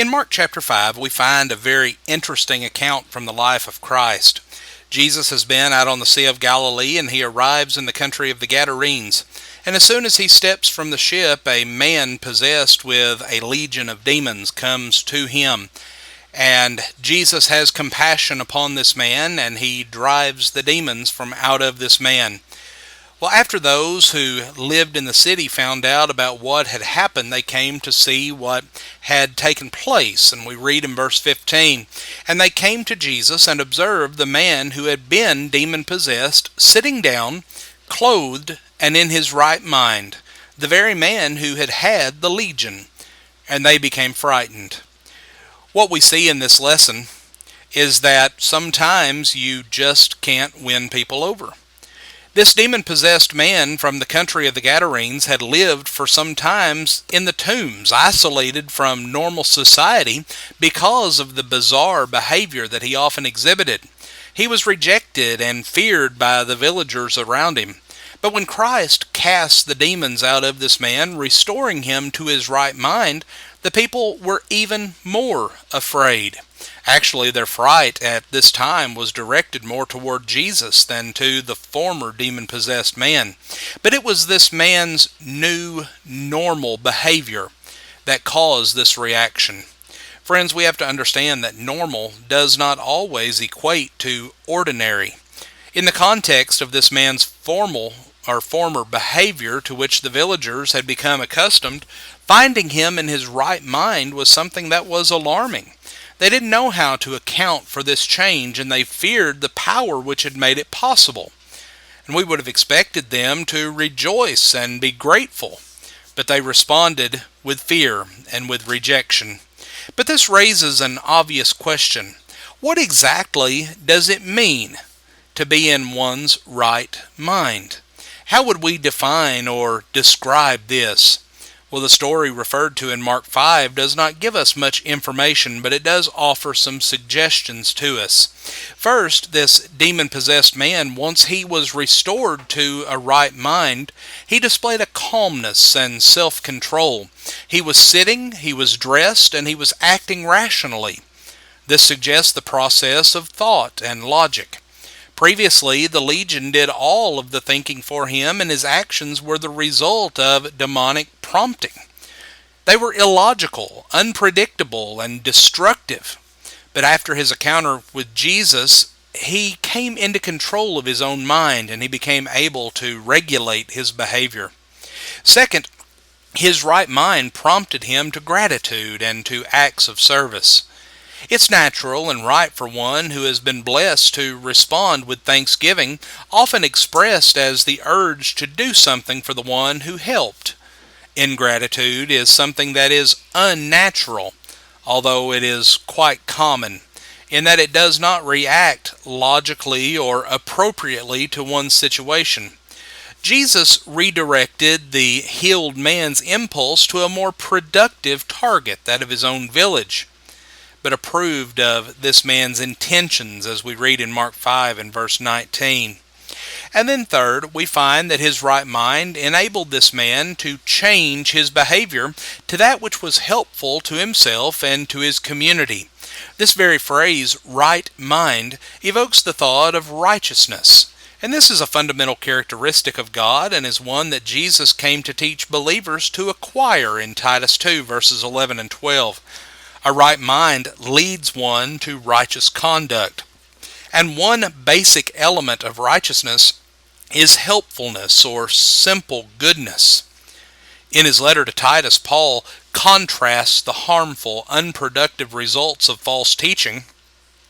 In Mark chapter 5, we find a very interesting account from the life of Christ. Jesus has been out on the Sea of Galilee, and he arrives in the country of the Gadarenes. And as soon as he steps from the ship, a man possessed with a legion of demons comes to him. And Jesus has compassion upon this man, and he drives the demons from out of this man. Well, after those who lived in the city found out about what had happened, they came to see what had taken place. And we read in verse 15, "And they came to Jesus and observed the man who had been demon-possessed, sitting down, clothed, and in his right mind, the very man who had had the legion. And they became frightened." What we see in this lesson is that sometimes you just can't win people over. This demon-possessed man from the country of the Gadarenes had lived for some time in the tombs, isolated from normal society because of the bizarre behavior that he often exhibited. He was rejected and feared by the villagers around him. But when Christ cast the demons out of this man, restoring him to his right mind, the people were even more afraid. Actually, their fright at this time was directed more toward Jesus than to the former demon-possessed man. But it was this man's new, normal behavior that caused this reaction. Friends, we have to understand that normal does not always equate to ordinary. In the context of this man's former behavior to which the villagers had become accustomed, finding him in his right mind was something that was alarming. They didn't know how to account for this change, and they feared the power which had made it possible. And we would have expected them to rejoice and be grateful, but they responded with fear and with rejection. But this raises an obvious question. What exactly does it mean to be in one's right mind? How would we define or describe this? Well, the story referred to in Mark 5 does not give us much information, but it does offer some suggestions to us. First, this demon-possessed man, once he was restored to a right mind, he displayed a calmness and self-control. He was sitting, he was dressed, and he was acting rationally. This suggests the process of thought and logic. Previously, the legion did all of the thinking for him, and his actions were the result of demonic prompting. They were illogical, unpredictable, and destructive. But after his encounter with Jesus, he came into control of his own mind, and he became able to regulate his behavior. Second, his right mind prompted him to gratitude and to acts of service. It's natural and right for one who has been blessed to respond with thanksgiving, often expressed as the urge to do something for the one who helped. Ingratitude is something that is unnatural, although it is quite common, in that it does not react logically or appropriately to one's situation. Jesus redirected the healed man's impulse to a more productive target, that of his own village, but approved of this man's intentions, as we read in Mark 5 and verse 19. And then third, we find that his right mind enabled this man to change his behavior to that which was helpful to himself and to his community. This very phrase, right mind, evokes the thought of righteousness. And this is a fundamental characteristic of God, and is one that Jesus came to teach believers to acquire in Titus 2 verses 11 and 12. A right mind leads one to righteous conduct. And one basic element of righteousness is helpfulness or simple goodness. In his letter to Titus, Paul contrasts the harmful, unproductive results of false teaching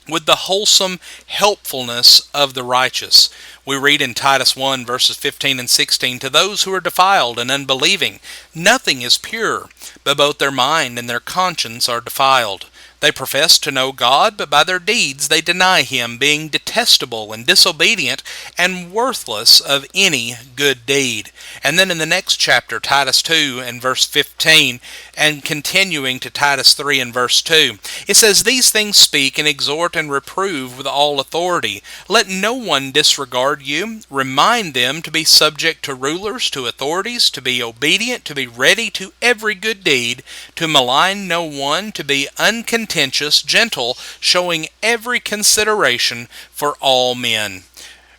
with the wholesome helpfulness of the righteous. We read in Titus 1 verses 15 and 16, "To those who are defiled and unbelieving, nothing is pure, but both their mind and their conscience are defiled. They profess to know God, but by their deeds they deny Him, being detestable and disobedient and worthless of any good deed." And then in the next chapter, Titus 2 and verse 15, And continuing to Titus 3 and verse 2, it says, "These things speak and exhort and reprove with all authority. Let no one disregard you. Remind them to be subject to rulers, to authorities, to be obedient, to be ready to every good deed, to malign no one, to be uncontentious, gentle, showing every consideration for all men."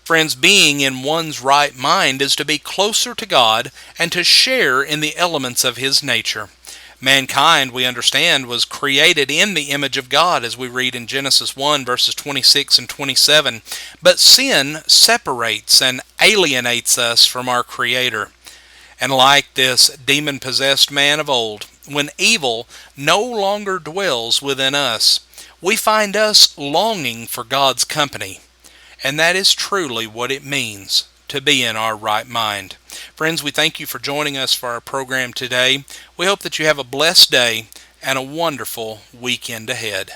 Friends, being in one's right mind is to be closer to God and to share in the elements of His nature. Mankind, we understand, was created in the image of God, as we read in Genesis 1, verses 26 and 27. But sin separates and alienates us from our Creator. And like this demon-possessed man of old, when evil no longer dwells within us, we find us longing for God's company. And that is truly what it means to be in our right mind. Friends, we thank you for joining us for our program today. We hope that you have a blessed day and a wonderful weekend ahead.